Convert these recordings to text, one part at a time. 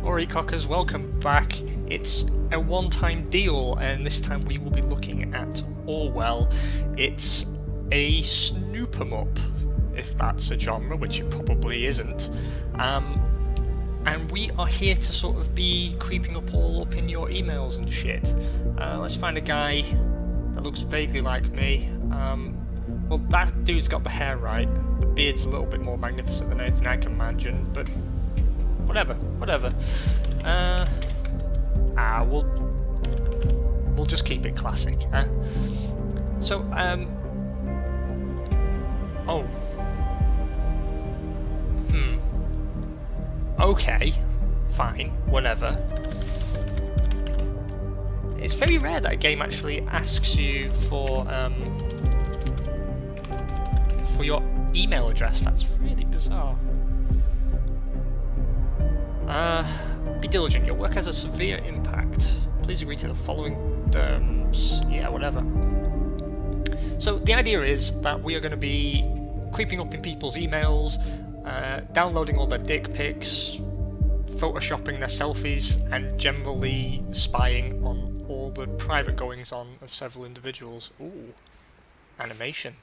Alright cockers, welcome back. It's a one-time deal, and this time we will be looking at Orwell. It's a snoop 'em up, if that's a genre, which it probably isn't. And we are here to sort of be creeping all up in your emails and shit. Let's find a guy that looks vaguely like me. Well, that dude's got the hair right. The beard's a little bit more magnificent than anything I can imagine, but whatever. We'll just keep it classic. Okay, fine, whatever. It's very rare that a game actually asks you for your email address. That's really bizarre. Be diligent. Your work has a severe impact. Please agree to the following terms. Yeah, whatever. So the idea is that we are going to be creeping up in people's emails, downloading all their dick pics, photoshopping their selfies, and generally spying on all the private goings-on of several individuals. Ooh, animation.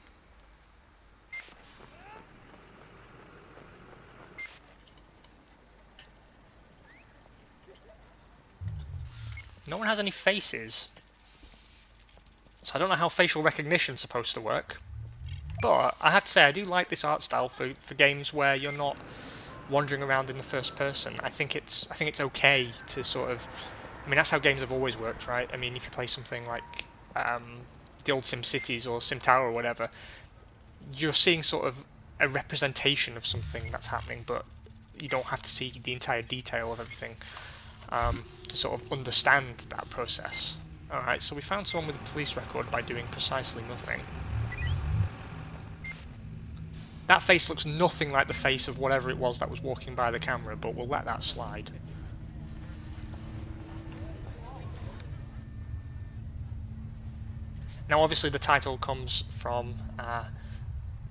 No one has any faces, so I don't know how facial recognition's supposed to work. But I have to say, I do like this art style for games where you're not wandering around in the first person. I think it's okay to sort of, I mean, that's how games have always worked, right? I mean, if you play something like the old SimCities or SimTower or whatever, you're seeing sort of a representation of something that's happening, but you don't have to see the entire detail of everything to sort of understand that process. Alright, so we found someone with a police record by doing precisely nothing. That face looks nothing like the face of whatever it was that was walking by the camera, but we'll let that slide. Now obviously the title comes from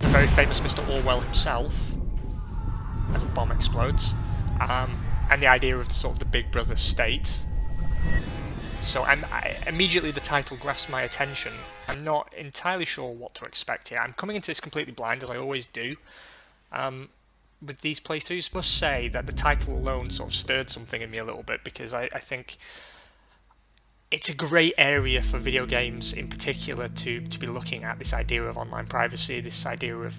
the very famous Mr. Orwell himself, as a bomb explodes, and the idea of sort of the Big Brother state. So immediately the title grasped my attention. I'm not entirely sure what to expect here. I'm coming into this completely blind, as I always do. With these playthroughs, must say that the title alone sort of stirred something in me a little bit, because I think it's a great area for video games in particular to be looking at, this idea of online privacy, this idea of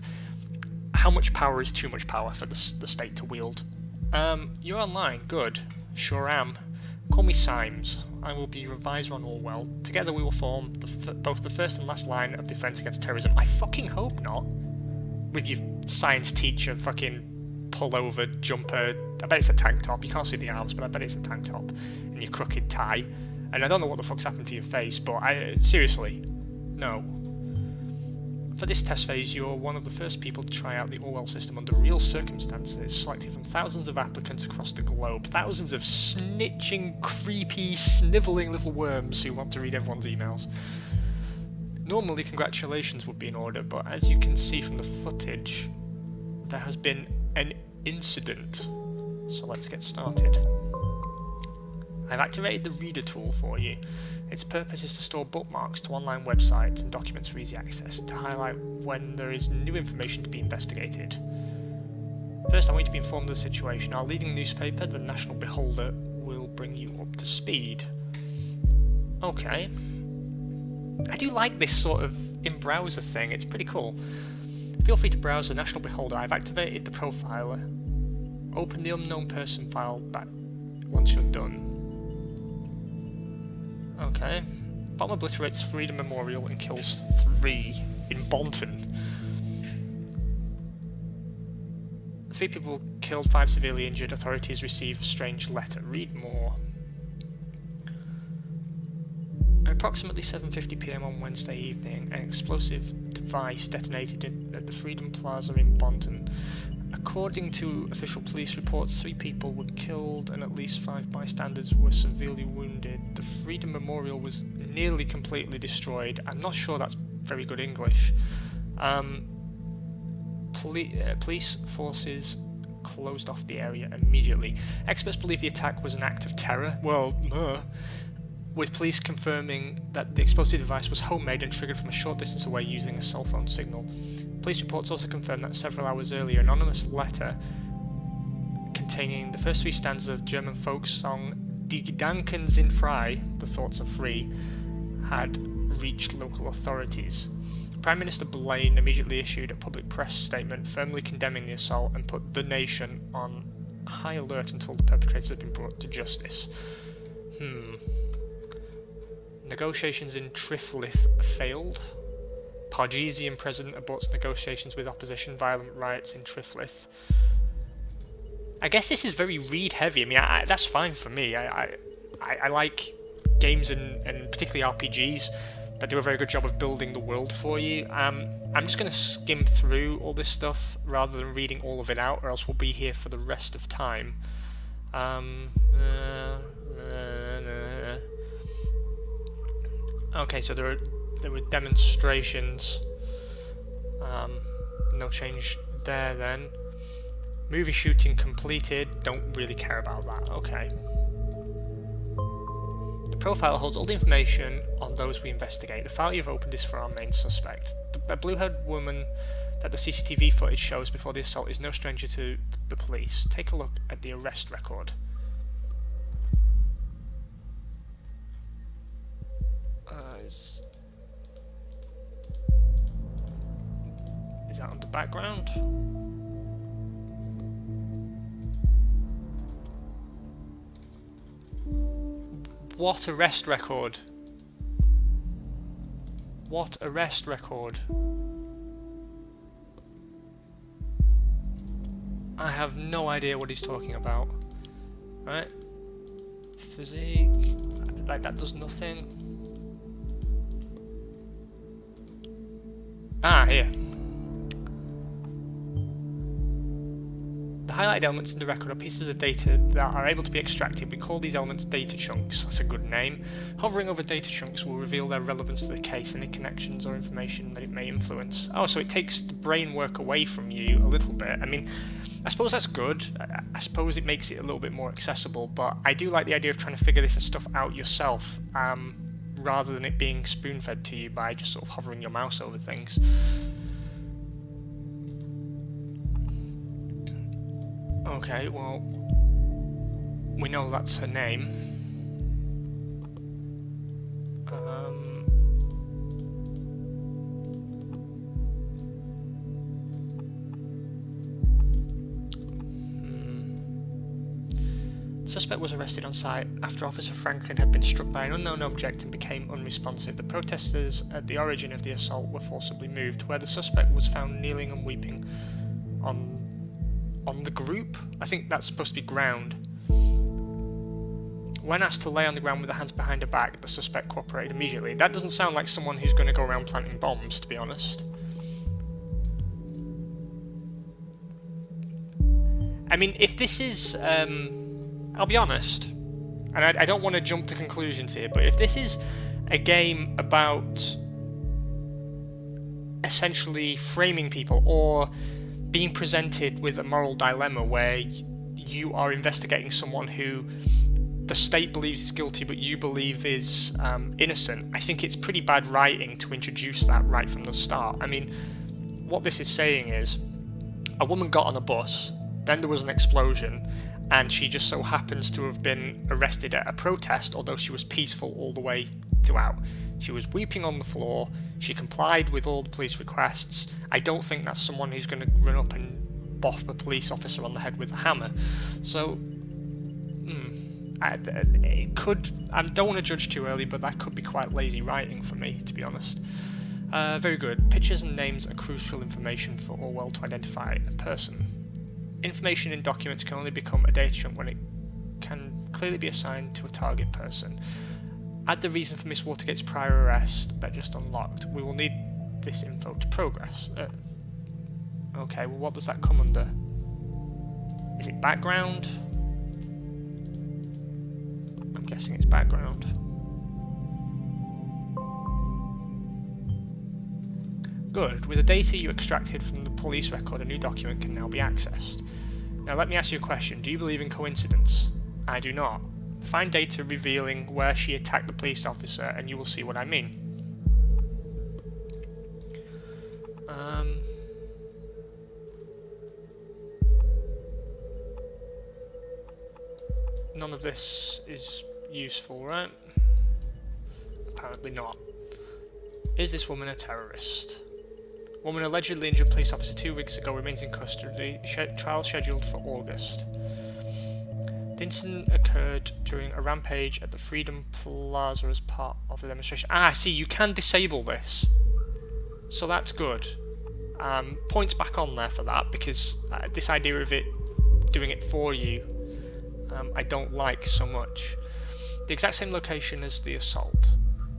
how much power is too much power for the state to wield. You're online, good. Sure am. Call me Symes. I will be your advisor on Orwell. Together we will form both the first and last line of defense against terrorism. I fucking hope not. With your science teacher fucking pullover jumper. I bet it's a tank top. You can't see the arms, but I bet it's a tank top. And your crooked tie. And I don't know what the fuck's happened to your face, but seriously, no. For this test phase, you're one of the first people to try out the Orwell system under real circumstances, selected from thousands of applicants across the globe. Thousands of snitching, creepy, snivelling little worms who want to read everyone's emails. Normally, congratulations would be in order, but as you can see from the footage, there has been an incident. So let's get started. I've activated the reader tool for you. Its purpose is to store bookmarks to online websites and documents for easy access, to highlight when there is new information to be investigated. First, I want you to be informed of the situation. Our leading newspaper, the National Beholder, will bring you up to speed. Okay. I do like this sort of in-browser thing, it's pretty cool. Feel free to browse the National Beholder. I've activated the profiler. Open the unknown person file back once you're done. Okay. Bomb obliterates Freedom Memorial and kills 3 in Bonton. 3 people killed, 5 severely injured. Authorities receive a strange letter. Read more. At approximately 7:50 PM on Wednesday evening, an explosive device detonated at the Freedom Plaza in Bonton. According to official police reports, 3 people were killed and at least 5 bystanders were severely wounded. The Freedom Memorial was nearly completely destroyed. I'm not sure that's very good English. Police forces closed off the area immediately. Experts believe the attack was an act of terror. Well, with police confirming that the explosive device was homemade and triggered from a short distance away using a cell phone signal. Police reports also confirm that several hours earlier, an anonymous letter containing the first 3 stanzas of German folk song Die Gedanken sind frei, the thoughts are free, had reached local authorities. Prime Minister Blaine immediately issued a public press statement firmly condemning the assault and put the nation on high alert until the perpetrators had been brought to justice. Negotiations in Triflith failed. Pargesian president aborts negotiations with opposition, violent riots in Triflith. I guess this is very read heavy. I mean, that's fine for me. I like games and particularly RPGs that do a very good job of building the world for you. I'm just going to skim through all this stuff rather than reading all of it out, or else we'll be here for the rest of time. Okay, so there were demonstrations. No change there then. Movie shooting completed. Don't really care about that. Okay. The profile holds all the information on those we investigate. The file you've opened is for our main suspect. The blue-haired woman that the CCTV footage shows before the assault is no stranger to the police. Take a look at the arrest record. Is that on the background? What arrest record? What arrest record? I have no idea what he's talking about. Right? Physique. Like, that does nothing. Ah, here. The highlighted elements in the record are pieces of data that are able to be extracted. We call these elements data chunks. That's a good name. Hovering over data chunks will reveal their relevance to the case, any connections or information that it may influence. Oh, so it takes the brain work away from you a little bit. I mean, I suppose that's good. I suppose it makes it a little bit more accessible, but I do like the idea of trying to figure this stuff out yourself, rather than it being spoon-fed to you by just sort of hovering your mouse over things. Okay, well, we know that's her name. The suspect was arrested on site after Officer Franklin had been struck by an unknown object and became unresponsive. The protesters at the origin of the assault were forcibly moved, where the suspect was found kneeling and weeping on the group. I think that's supposed to be ground. When asked to lay on the ground with her hands behind her back, the suspect cooperated immediately. That doesn't sound like someone who's going to go around planting bombs, to be honest. I mean, if this is... I'll be honest, and I don't want to jump to conclusions here, but if this is a game about essentially framing people or being presented with a moral dilemma where you are investigating someone who the state believes is guilty but you believe is innocent, I think it's pretty bad writing to introduce that right from the start. I mean, what this is saying is a woman got on a bus, then there was an explosion, and she just so happens to have been arrested at a protest, although she was peaceful all the way throughout. She was weeping on the floor, she complied with all the police requests. I don't think that's someone who's going to run up and boff a police officer on the head with a hammer. So, it could... I don't want to judge too early, but that could be quite lazy writing for me, to be honest. Very good. Pictures and names are crucial information for Orwell to identify a person. Information in documents can only become a data chunk when it can clearly be assigned to a target person. Add the reason for Miss Watergate's prior arrest that just unlocked. We will need this info to progress. Okay, well, what does that come under? Is it background? I'm guessing it's background. Good. With the data you extracted from the police record, a new document can now be accessed. Now let me ask you a question. Do you believe in coincidence? I do not. Find data revealing where she attacked the police officer and you will see what I mean. None of this is useful, right? Apparently not. Is this woman a terrorist? Woman allegedly injured police officer 2 weeks ago remains in custody. Trial scheduled for August. The incident occurred during a rampage at the Freedom Plaza as part of the demonstration. Ah, see, you can disable this. So that's good. Points back on there for that, because this idea of it doing it for you, I don't like so much. The exact same location as the assault.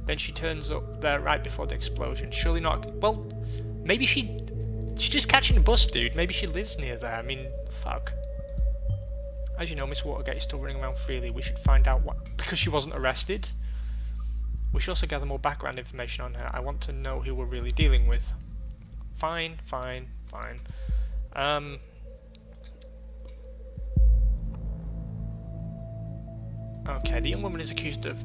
Then she turns up there right before the explosion. Surely not. Well, maybe she's just catching a bus, dude. Maybe she lives near there. I mean, fuck. As you know, Miss Watergate is still running around freely. We should find out what... Because she wasn't arrested. We should also gather more background information on her. I want to know who we're really dealing with. Fine. Okay, the young woman is accused of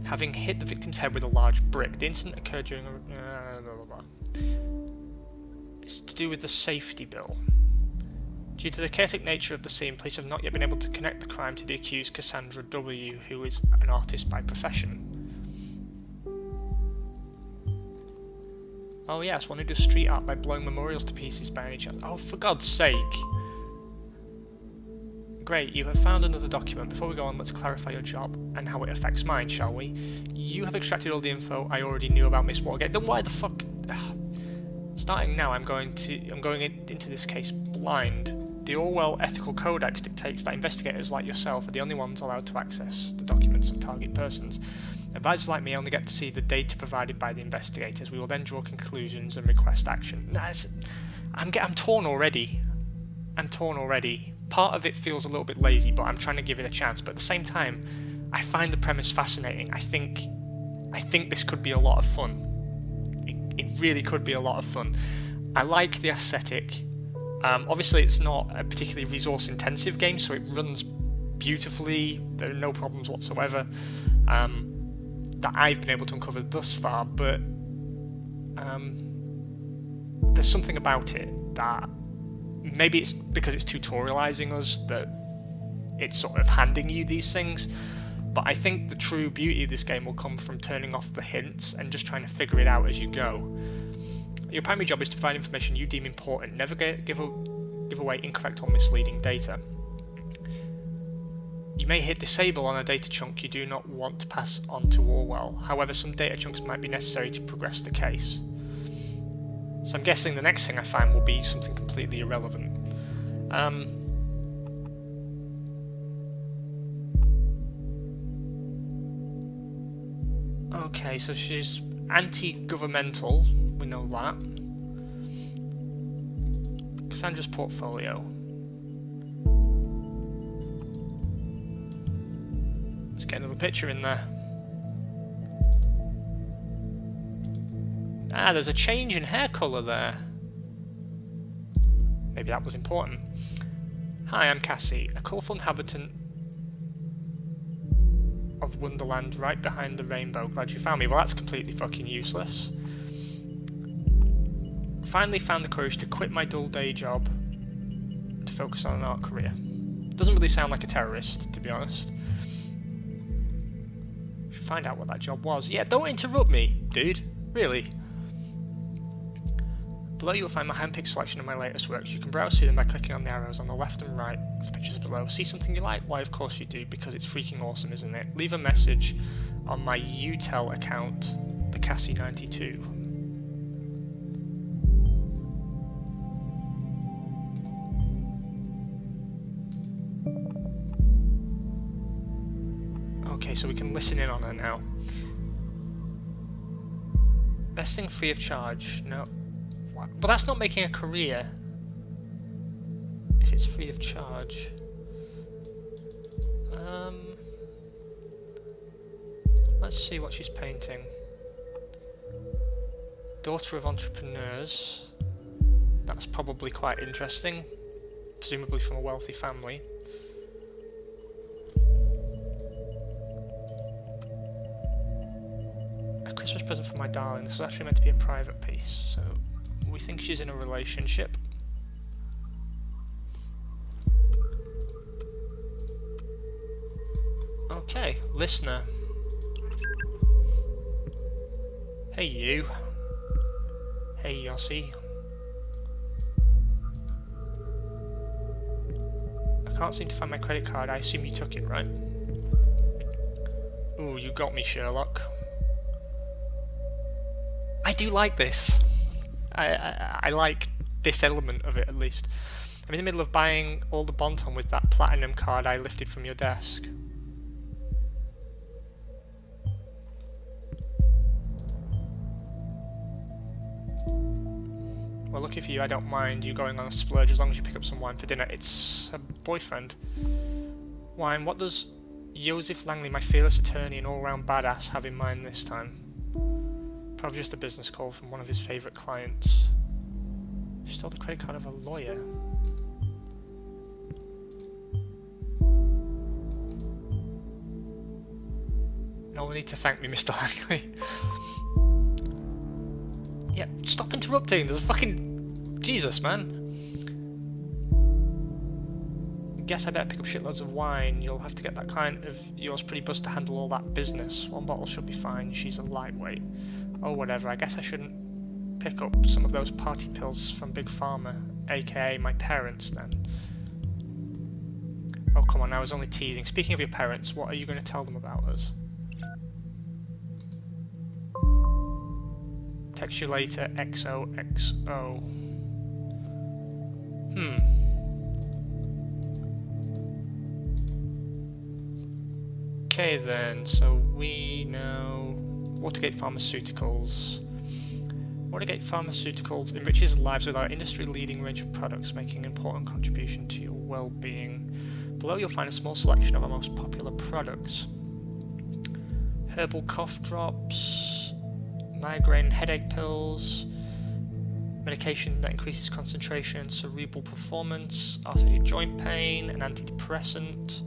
having hit the victim's head with a large brick. The incident occurred during a... blah, blah, blah. It's to do with the safety bill. Due to the chaotic nature of the scene, police have not yet been able to connect the crime to the accused Cassandra W., who is an artist by profession. Oh yes, one who does street art by blowing memorials to pieces by any chance. Oh, for God's sake! Great, you have found another document. Before we go on, let's clarify your job and how it affects mine, shall we? You have extracted all the info I already knew about Miss Watergate. Then why the fuck... Starting now, I'm going into this case blind. The Orwell Ethical Codex dictates that investigators like yourself are the only ones allowed to access the documents of target persons. Advisors like me only get to see the data provided by the investigators. We will then draw conclusions and request action. I'm torn already. Part of it feels a little bit lazy, but I'm trying to give it a chance. But at the same time, I find the premise fascinating. I think this could be a lot of fun. It really could be a lot of fun. I like the aesthetic. Obviously, it's not a particularly resource-intensive game, so it runs beautifully. There are no problems whatsoever that I've been able to uncover thus far. But there's something about it that maybe it's because it's tutorializing us that it's sort of handing you these things. But I think the true beauty of this game will come from turning off the hints and just trying to figure it out as you go. Your primary job is to provide information you deem important. Never give away incorrect or misleading data. You may hit disable on a data chunk you do not want to pass on to Orwell. However, some data chunks might be necessary to progress the case. So I'm guessing the next thing I find will be something completely irrelevant. Okay, so she's anti-governmental, we know that. Cassandra's portfolio. Let's get another picture in there. Ah, there's a change in hair colour there. Maybe that was important. Hi, I'm Cassie, a colourful inhabitant of Wonderland right behind the rainbow. Glad you found me. Well, that's completely fucking useless. Finally found the courage to quit my dull day job to focus on an art career. Doesn't really sound like a terrorist, to be honest. Should find out what that job was. Yeah, don't interrupt me, dude. Really. Below you will find my handpicked selection of my latest works. You can browse through them by clicking on the arrows on the left and right of the pictures below. See something you like? Why, of course you do, because it's freaking awesome, isn't it? Leave a message on my UTEL account, the Cassie92. Okay, so we can listen in on her now. Best thing free of charge. No. But that's not making a career if it's free of charge. Let's see what she's painting. Daughter of entrepreneurs. That's probably quite interesting. presumably from a wealthy family. A Christmas present for my darling. This was actually meant to be a private piece, so we think she's in a relationship. Okay, listener. Hey you. Hey Yossi. I can't seem to find my credit card. I assume you took it, right? Ooh, you got me, Sherlock. I do like this. I like this element of it, at least. I'm in the middle of buying all the Bonton with that platinum card I lifted from your desk. Well, lucky for you, I don't mind you going on a splurge as long as you pick up some wine for dinner. It's a boyfriend. Wine, what does Joseph Langley, my fearless attorney and all-round badass, have in mind this time? Probably just a business call from one of his favourite clients. She stole the credit card of a lawyer. No need to thank me, Mr. Langley. Yeah, stop interrupting. There's fucking... Jesus, man. Guess I better pick up shitloads of wine. You'll have to get that client of yours pretty buzzed to handle all that business. One bottle should be fine. She's a lightweight. Oh, whatever. I guess I shouldn't pick up some of those party pills from Big Pharma, aka my parents, then. Oh, come on, I was only teasing. Speaking of your parents, what are you going to tell them about us? Text you later, XOXO. Okay then, so we know Watergate Pharmaceuticals. Watergate Pharmaceuticals enriches lives with our industry-leading range of products, making an important contribution to your well-being. Below you'll find a small selection of our most popular products. Herbal cough drops, migraine and headache pills, medication that increases concentration and cerebral performance, arthritic joint pain, an antidepressant,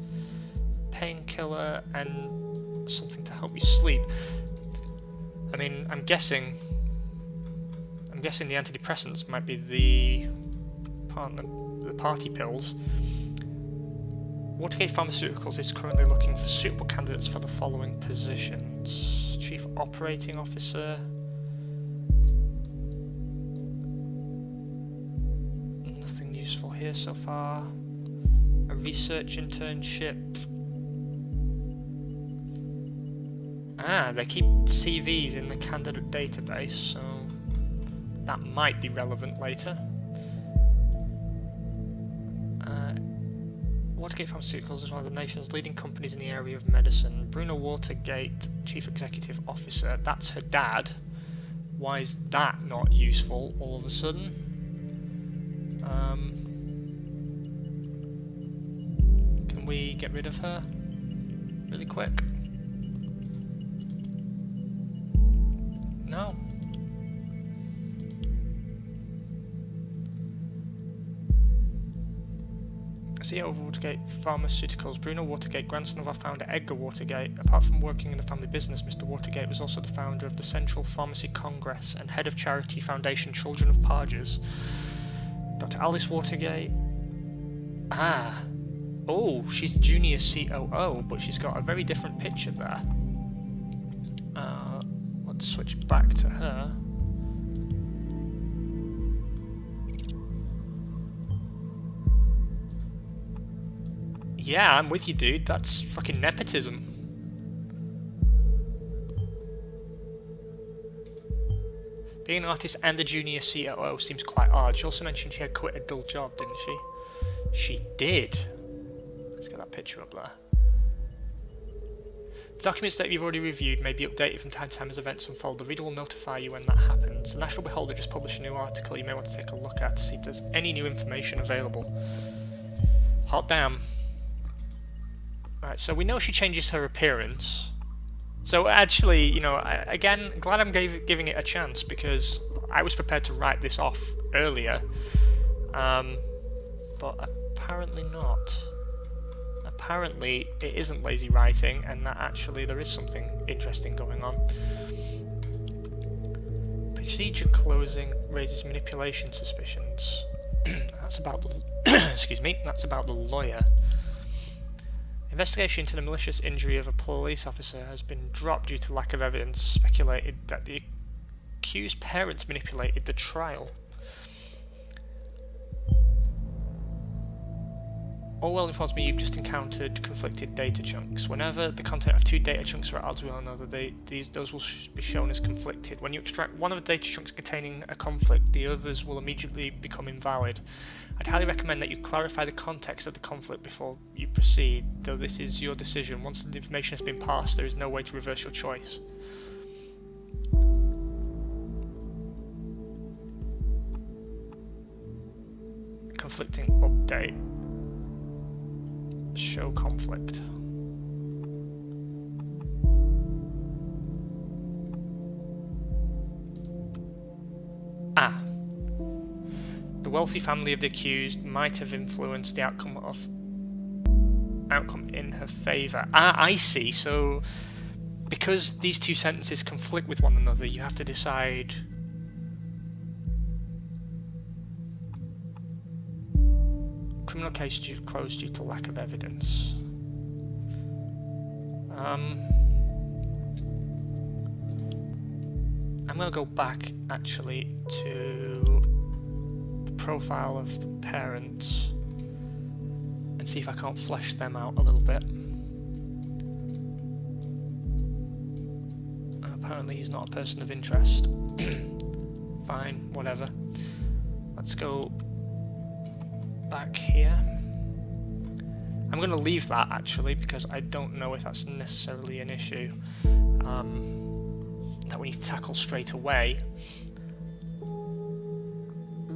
painkiller, and something to help you sleep. I mean, I'm guessing the antidepressants might be the party pills. Watergate Pharmaceuticals is currently looking for suitable candidates for the following positions: Chief Operating Officer, nothing useful here so far, a research internship. They keep CVs in the candidate database, so that might be relevant later. Watergate Pharmaceuticals is one of the nation's leading companies in the area of medicine. Bruno Watergate, Chief Executive Officer, that's her dad. Why is that not useful all of a sudden? Can we get rid of her really quick? No. CEO of Watergate Pharmaceuticals, Bruno Watergate, grandson of our founder Edgar Watergate. Apart from working in the family business, Mr. Watergate was also the founder of the Central Pharmacy Congress and head of charity foundation Children of Parges. Dr. Alice Watergate. Oh, she's junior COO, but she's got a very different picture there. Let's switch back to her. Yeah, I'm with you, dude. That's fucking nepotism. Being an artist and a junior COO seems quite odd. She also mentioned she had quit a dull job, didn't she? She did. Let's get that picture up there. The documents that you've already reviewed may be updated from time to time as events unfold. The reader will notify you when that happens. The National Beholder just published a new article you may want to take a look at to see if there's any new information available. Hot damn. Right, so we know she changes her appearance. So actually, you know, again, glad I'm giving it a chance, because I was prepared to write this off earlier. But apparently not. Apparently it isn't lazy writing, and that actually there is something interesting going on. Procedure closing raises manipulation suspicions. That's about the excuse me, that's about the lawyer. Investigation into the malicious injury of a police officer has been dropped due to lack of evidence. Speculated that the accused parents manipulated the trial. Orwell informs me you've just encountered conflicted data chunks. Whenever the content of two data chunks are at odds with one another, those will be shown as conflicted. When you extract one of the data chunks containing a conflict, the others will immediately become invalid. I'd highly recommend that you clarify the context of the conflict before you proceed, though this is your decision. Once the information has been passed, there is no way to reverse your choice. Conflicting update. Show conflict. The wealthy family of the accused might have influenced the outcome in her favour. I see. So because these two sentences conflict with one another, you have to decide criminal case closed due to lack of evidence. I'm going to go back actually to the profile of the parents and see if I can't flesh them out a little bit. Apparently he's not a person of interest. Fine, whatever. Let's go back here. I'm going to leave that actually because I don't know if that's necessarily an issue that we need to tackle straight away.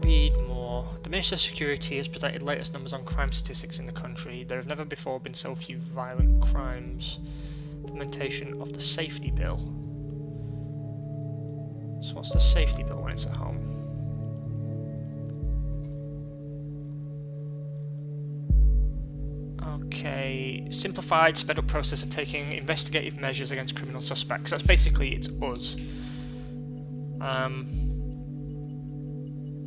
Read more. The Minister of Security has presented latest numbers on crime statistics in the country. There have never before been so few violent crimes. Implementation of the safety bill. So what's the safety bill when it's at home? Okay, simplified, sped up process of taking investigative measures against criminal suspects. That's basically, it's us.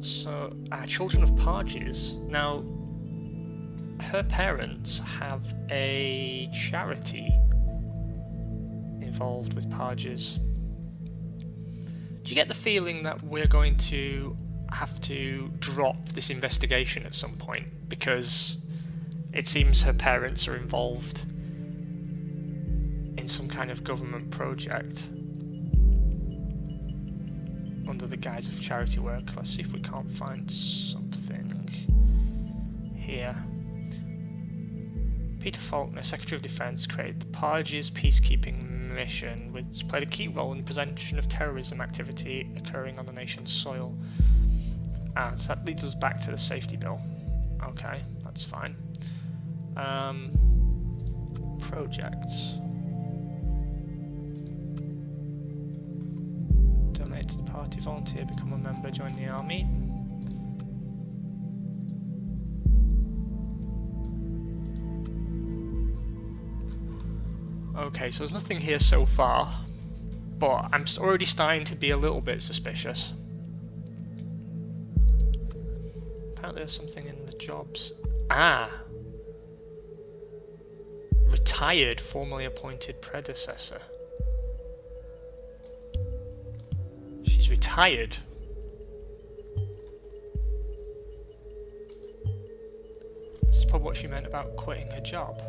So, children of Parges. Now, her parents have a charity involved with Parges. Do you get the feeling that we're going to have to drop this investigation at some point? Because it seems her parents are involved in some kind of government project under the guise of charity work. Let's see if we can't find something here. Peter Faulkner, Secretary of Defence, created the Parges peacekeeping mission, which played a key role in the prevention of terrorism activity occurring on the nation's soil. So that leads us back to the safety bill. Okay, that's fine. Projects. Donate to the party, volunteer, become a member, join the army. Okay, so there's nothing here so far, but I'm already starting to be a little bit suspicious. Apparently there's something in the jobs. Retired, formerly appointed predecessor. She's retired. This is probably what she meant about quitting her job.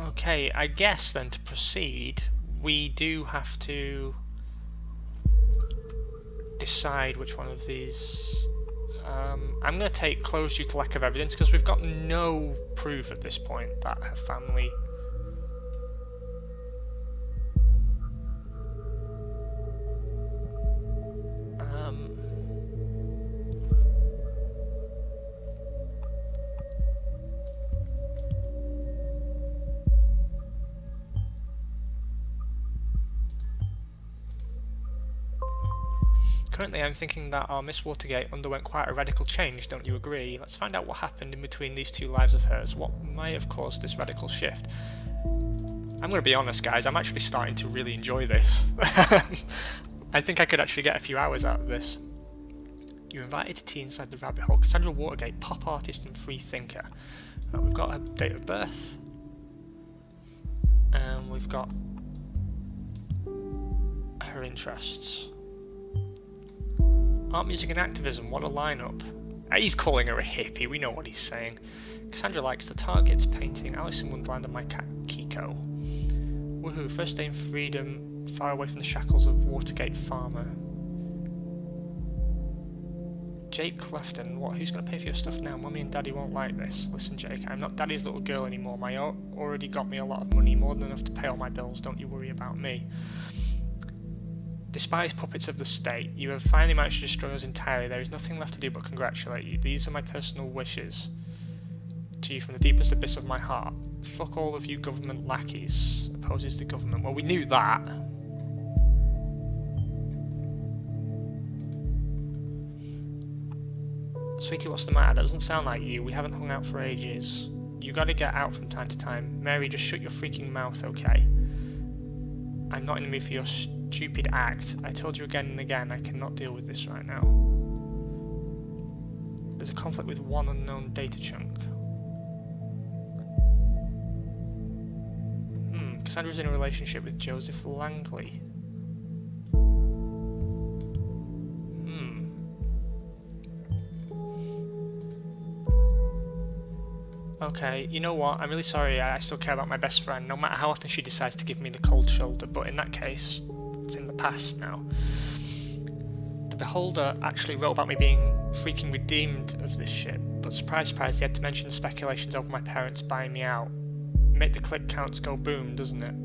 Okay, I guess then to proceed, we do have to decide which one of these. I'm going to take closed due to lack of evidence because we've got no proof at this point that her family Currently I'm thinking that our Miss Watergate underwent quite a radical change, don't you agree? Let's find out what happened in between these two lives of hers, what may have caused this radical shift. I'm going to be honest guys, I'm actually starting to really enjoy this. I think I could actually get a few hours out of this. You're invited to tea inside the rabbit hole. Cassandra Watergate, pop artist and free thinker. Right, we've got her date of birth. And we've got her interests. Art, music and activism, what a lineup. He's calling her a hippie, we know what he's saying. Cassandra likes the Targets, painting, Alice in Wonderland and my cat Kiko. Woohoo, first day in freedom, far away from the shackles of Watergate Farmer. Jake Clefton, what? Who's going to pay for your stuff now? Mummy and Daddy won't like this. Listen Jake, I'm not Daddy's little girl anymore. My already got me a lot of money, more than enough to pay all my bills, don't you worry about me. Despised puppets of the state, you have finally managed to destroy us entirely. There is nothing left to do but congratulate you. These are my personal wishes to you from the deepest abyss of my heart. Fuck all of you government lackeys. Opposes the government. Well, we knew that. Sweetie, what's the matter? That doesn't sound like you. We haven't hung out for ages. You gotta get out from time to time. Mary, just shut your freaking mouth, okay? I'm not in the mood for your stupid act. I told you again and again, I cannot deal with this right now. There's a conflict with one unknown data chunk. Cassandra's in a relationship with Joseph Langley. Okay, you know what, I'm really sorry, I still care about my best friend, no matter how often she decides to give me the cold shoulder, but in that case, it's in the past now. The Beholder actually wrote about me being freaking redeemed of this shit, but surprise surprise, he had to mention the speculations over my parents buying me out. Make the click counts go boom, doesn't it?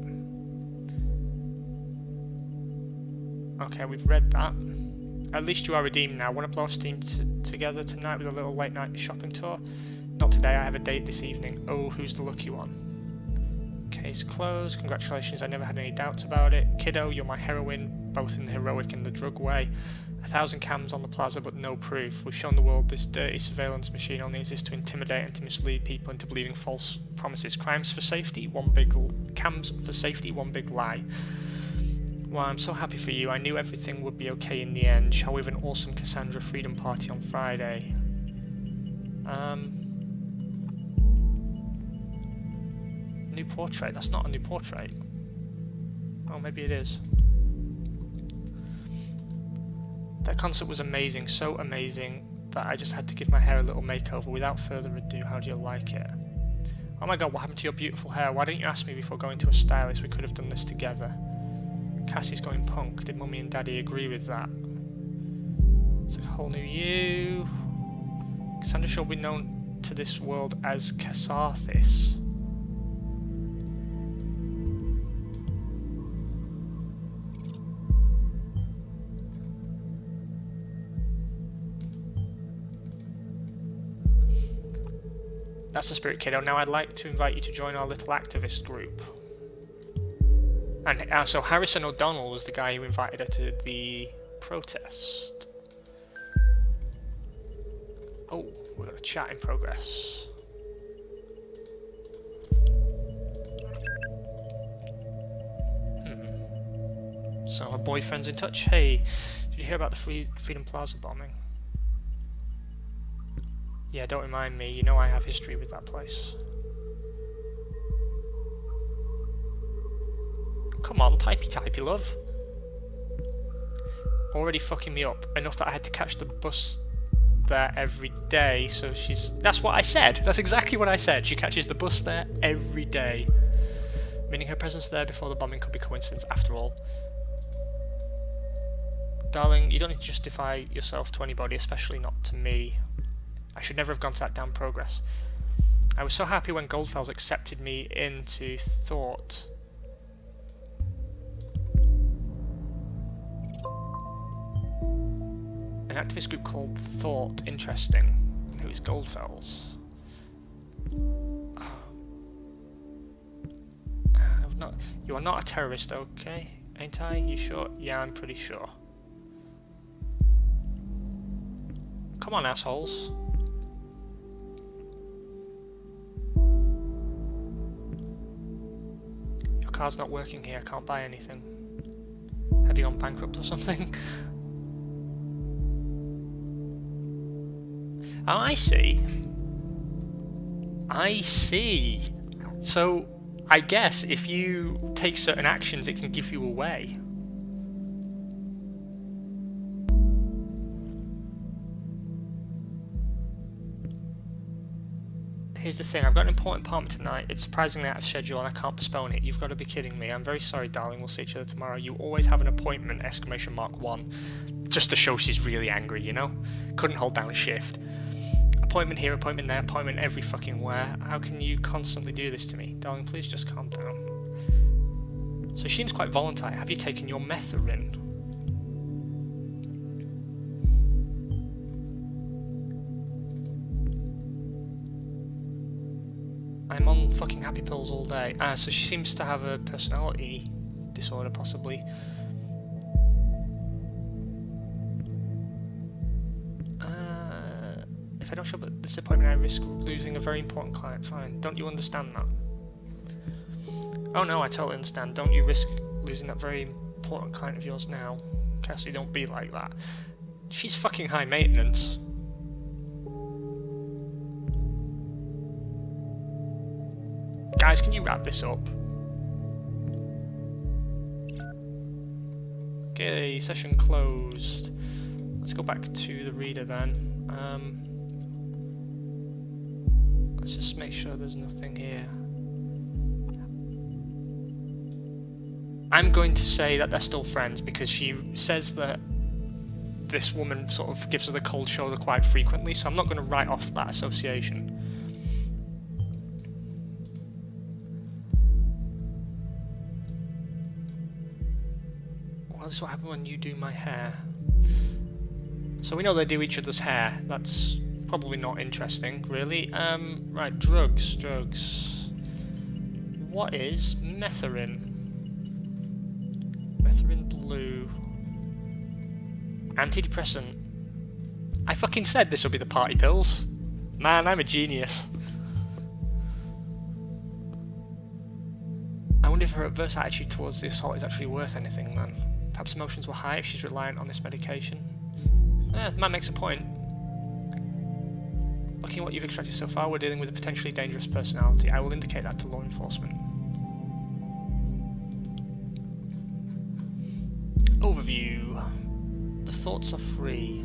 Okay, we've read that. At least you are redeemed now. Want to blow off steam together tonight with a little late night shopping tour? Not today, I have a date this evening. Oh, who's the lucky one? Case closed. Congratulations, I never had any doubts about it. Kiddo, you're my heroine, both in the heroic and the drug way. 1,000 cams on the plaza, but no proof. We've shown the world this dirty surveillance machine only exists to intimidate and to mislead people into believing false promises. Crimes for safety, cams for safety, one big lie. Well, I'm so happy for you. I knew everything would be okay in the end. Shall we have an awesome Cassandra Freedom Party on Friday? New portrait? That's not a new portrait. Oh, maybe it is. That concert was amazing, so amazing that I just had to give my hair a little makeover. Without further ado, how do you like it? Oh my god, what happened to your beautiful hair? Why didn't you ask me before going to a stylist? We could have done this together. Cassie's going punk. Did Mummy and Daddy agree with that? It's like a whole new you. Cassandra shall be known to this world as Cassarthis. That's the spirit, kiddo. Now I'd like to invite you to join our little activist group. And so Harrison O'Donnell was the guy who invited her to the protest. Oh, we've got a chat in progress. So her boyfriend's in touch. Hey, did you hear about the Freedom Plaza bombing? Yeah, don't remind me. You know I have history with that place. Come on, typey love. Already fucking me up. Enough that I had to catch the bus there every day, so she's... That's what I said! That's exactly what I said! She catches the bus there every day. Meaning her presence there before the bombing could be coincidence after all. Darling, you don't need to justify yourself to anybody, especially not to me. I should never have gone to that damn progress. I was so happy when Goldfels accepted me into Thought. An activist group called Thought. Interesting. Who is Goldfels? You are not a terrorist, okay? Ain't I? You sure? Yeah, I'm pretty sure. Come on, assholes. Your card's not working here, I can't buy anything. Have you gone bankrupt or something? Oh, I see. I see. So, I guess if you take certain actions, it can give you away. Here's the thing, I've got an important appointment tonight. It's surprisingly out of schedule and I can't postpone it. You've got to be kidding me. I'm very sorry, darling. We'll see each other tomorrow. You always have an appointment! Exclamation mark 1. Just to show she's really angry, you know? Couldn't hold down shift. Appointment here, appointment there, appointment every fucking where. How can you constantly do this to me? Darling, please just calm down. So she seems quite volatile. Have you taken your methorin? I'm on fucking happy pills all day. So she seems to have a personality disorder, possibly. If I don't show up at this appointment, I risk losing a very important client. Fine. Don't you understand that? Oh no, I totally understand. Don't you risk losing that very important client of yours now? Cassie, don't be like that. She's fucking high maintenance. Guys, can you wrap this up? Okay, session closed. Let's go back to the reader then. Let's just make sure there's nothing here. I'm going to say that they're still friends because she says that this woman sort of gives her the cold shoulder quite frequently, so I'm not going to write off that association. Well, this is what happens when you do my hair. So we know they do each other's hair. That's probably not interesting, really. Right, drugs. What is methorin? Methorin blue. Antidepressant. I fucking said this would be the party pills. Man, I'm a genius. I wonder if her adverse attitude towards the assault is actually worth anything, man. Perhaps emotions were high if she's reliant on this medication. Man makes a point. Looking at what you've extracted so far, we're dealing with a potentially dangerous personality. I will indicate that to law enforcement. Overview. The thoughts are free.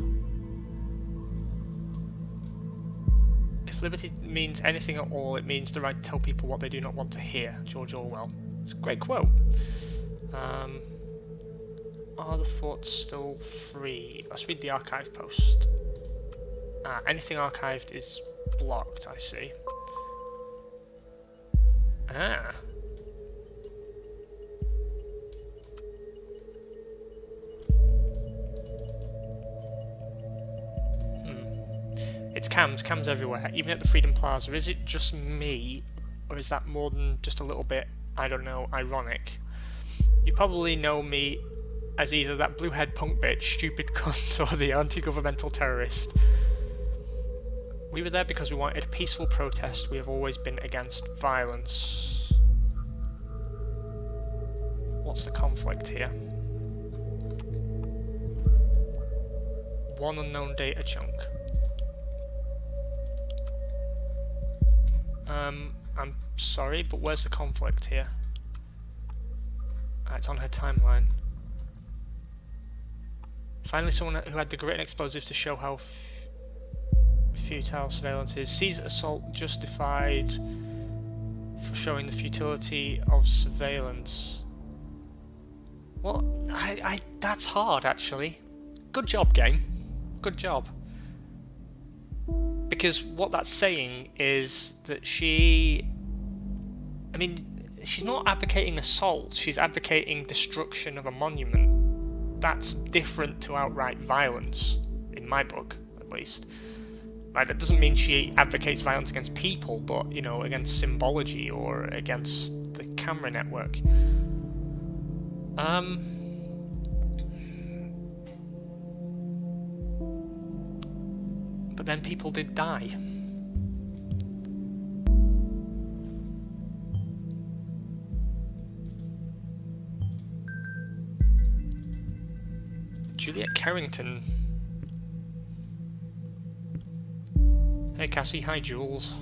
If liberty means anything at all, it means the right to tell people what they do not want to hear. George Orwell. It's a great quote. Are the thoughts still free? Let's read the archive post. Anything archived is blocked, I see. It's cams everywhere, even at the Freedom Plaza. Is it just me, or is that more than just a little bit, I don't know, ironic? You probably know me as either that blue-head punk bitch, stupid cunt, or the anti-governmental terrorist. We were there because we wanted a peaceful protest. We have always been against violence. What's the conflict here? One unknown data chunk. I'm sorry, but where's the conflict here? It's on her timeline. Finally, someone who had the grit and explosives to show how futile surveillance is. Sees assault justified for showing the futility of surveillance. Well, that's hard, actually. Good job, game. Good job. Because what that's saying is that she's not advocating assault, she's advocating destruction of a monument. That's different to outright violence, in my book, at least. Like, that doesn't mean she advocates violence against people, but, you know, against symbology or against the camera network. But then people did die. Juliet Carrington. Hey Cassie, hi Jules.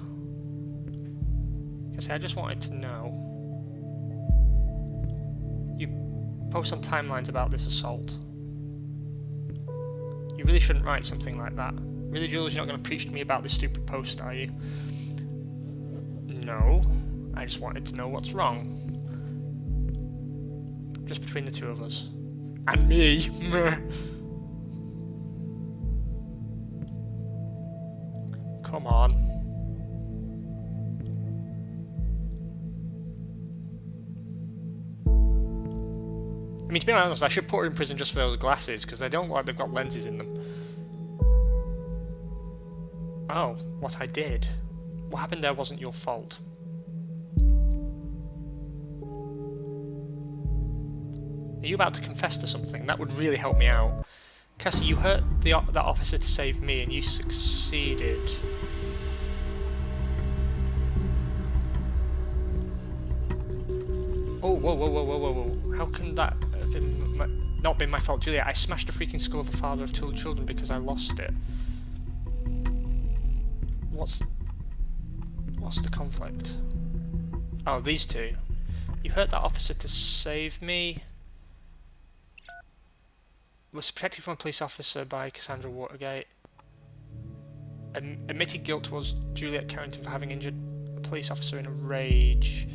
Cassie, I just wanted to know. You post on timelines about this assault. You really shouldn't write something like that. Really, Jules, you're not going to preach to me about this stupid post, are you? No. I just wanted to know what's wrong. Just between the two of us. And me. Come on. I mean, to be honest, I should put her in prison just for those glasses, because they don't look like they've got lenses in them. Oh, what I did. What happened there wasn't your fault. Are you about to confess to something? That would really help me out. Cassie, you hurt that officer to save me, and you succeeded. Oh, whoa, whoa, whoa, whoa, whoa, whoa. How can that have been not been my fault? Julia, I smashed the freaking skull of a father of two children because I lost it. What's the conflict? Oh, these two. You hurt that officer to save me. Was protected from a police officer by Cassandra Watergate. Admitted guilt towards Juliet Carrington for having injured a police officer in a rage.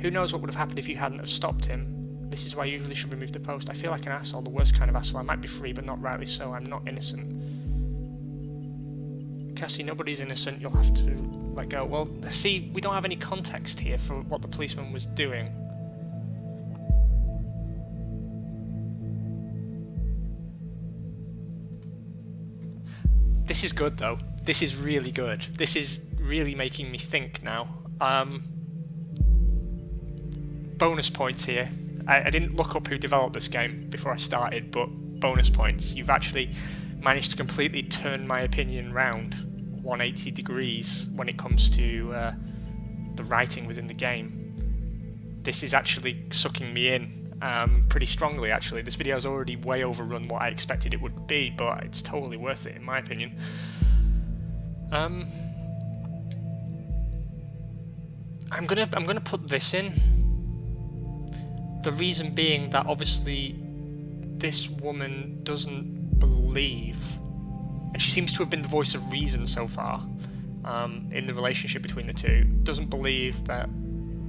Who knows what would have happened if you hadn't have stopped him. This is why I usually should remove the post. I feel like an asshole, the worst kind of asshole. I might be free, but not rightly so. I'm not innocent. Cassie, nobody's innocent. You'll have to let go. Well, see, we don't have any context here for what the policeman was doing. This is good, though. This is really good. This is really making me think now. Bonus points here. I didn't look up who developed this game before I started, but bonus points. You've actually managed to completely turn my opinion round 180 degrees when it comes to the writing within the game. This is actually sucking me in pretty strongly, actually. This video's already way overrun what I expected it would be, but it's totally worth it in my opinion. I'm gonna put this in. The reason being that obviously this woman doesn't believe, and she seems to have been the voice of reason so far in the relationship between the two, doesn't believe that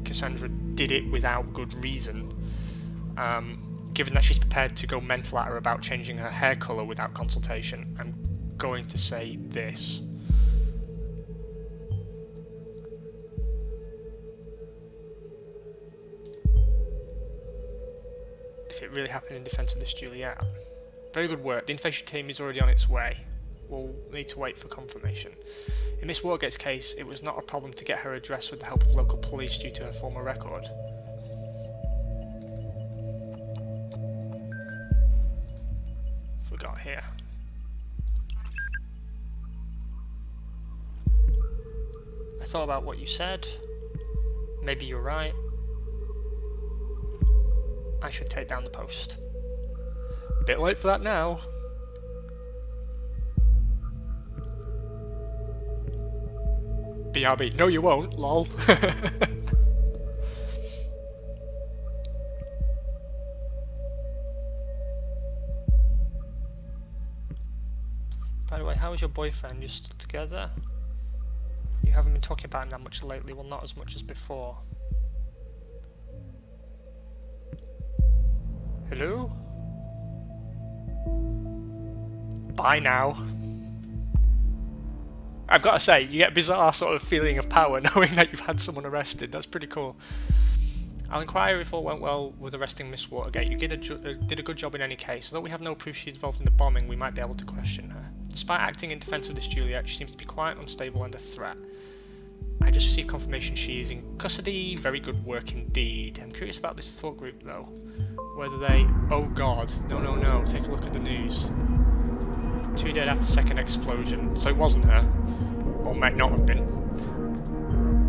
Cassandra did it without good reason. Given that she's prepared to go mental at her about changing her hair colour without consultation, I'm going to say this. If it really happened in defence of this Juliet. Very good work. The intervention team is already on its way. We'll need to wait for confirmation. In Miss Watergate's case, it was not a problem to get her address with the help of local police due to her former record. What we got here? I thought about what you said. Maybe you're right. I should take down the post. Bit late for that now. BRB. No, you won't. Lol. By the way, how is your boyfriend? You're still together? You haven't been talking about him that much lately. Well, not as much as before. Hello? Bye now. I've got to say, you get a bizarre sort of feeling of power knowing that you've had someone arrested. That's pretty cool. I'll inquire if all went well with arresting Miss Watergate. You did a good job in any case. Although we have no proof she's involved in the bombing, we might be able to question her. Despite acting in defence of this Juliet, she seems to be quite unstable and a threat. I just received confirmation she is in custody. Very good work indeed. I'm curious about this thought group though. Whether they... Oh god. No, no, no. Take a look at the news. 2 dead after second explosion. So it wasn't her. Or might not have been.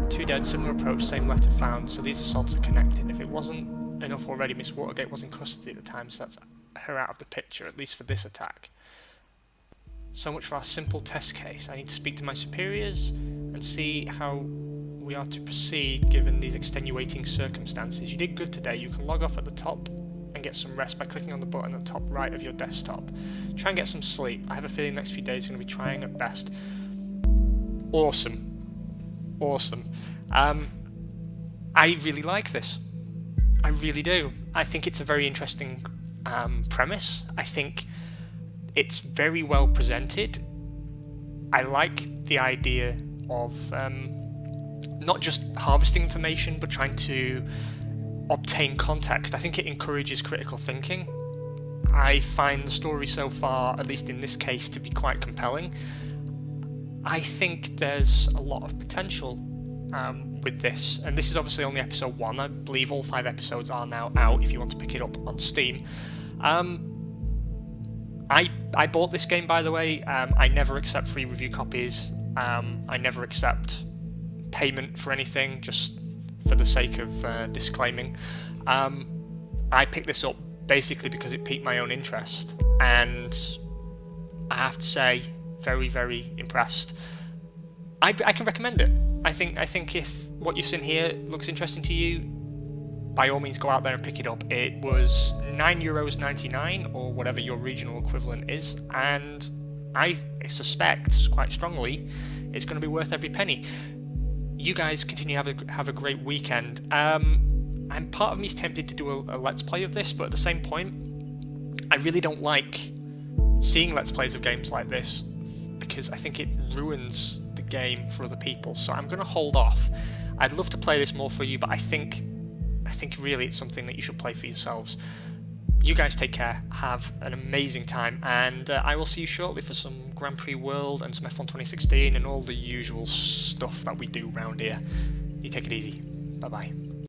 2 dead, similar approach, same letter found. So these assaults are connected. If it wasn't enough already, Miss Watergate was in custody at the time, so that's her out of the picture, at least for this attack. So much for our simple test case. I need to speak to my superiors and see how we are to proceed given these extenuating circumstances. You did good today. You can log off at the top and get some rest by clicking on the button at the top right of your desktop. Try and get some sleep. I have a feeling the next few days are going to be trying at best. Awesome. Awesome. I really like this. I really do. I think it's a very interesting premise. I think it's very well presented. I like the idea of not just harvesting information, but trying to obtain context. I think it encourages critical thinking. I find the story so far, at least in this case, to be quite compelling. I think there's a lot of potential with this, and this is obviously only episode 1. I believe all 5 episodes are now out if you want to pick it up on Steam. I bought this game, by the way. I never accept free review copies. I never accept payment for anything, just for the sake of disclaiming. I picked this up basically because it piqued my own interest, and I have to say, very, very impressed. I can recommend it. I think if what you've seen here looks interesting to you, by all means go out there and pick it up. It was €9.99 or whatever your regional equivalent is, and I suspect quite strongly it's going to be worth every penny. You guys continue to have a great weekend. And part of me is tempted to do a let's play of this, but at the same point, I really don't like seeing let's plays of games like this because I think it ruins the game for other people. So I'm going to hold off. I'd love to play this more for you, but I think really it's something that you should play for yourselves. You guys take care, have an amazing time, and I will see you shortly for some Grand Prix World and some F1 2016 and all the usual stuff that we do around here. You take it easy. Bye bye.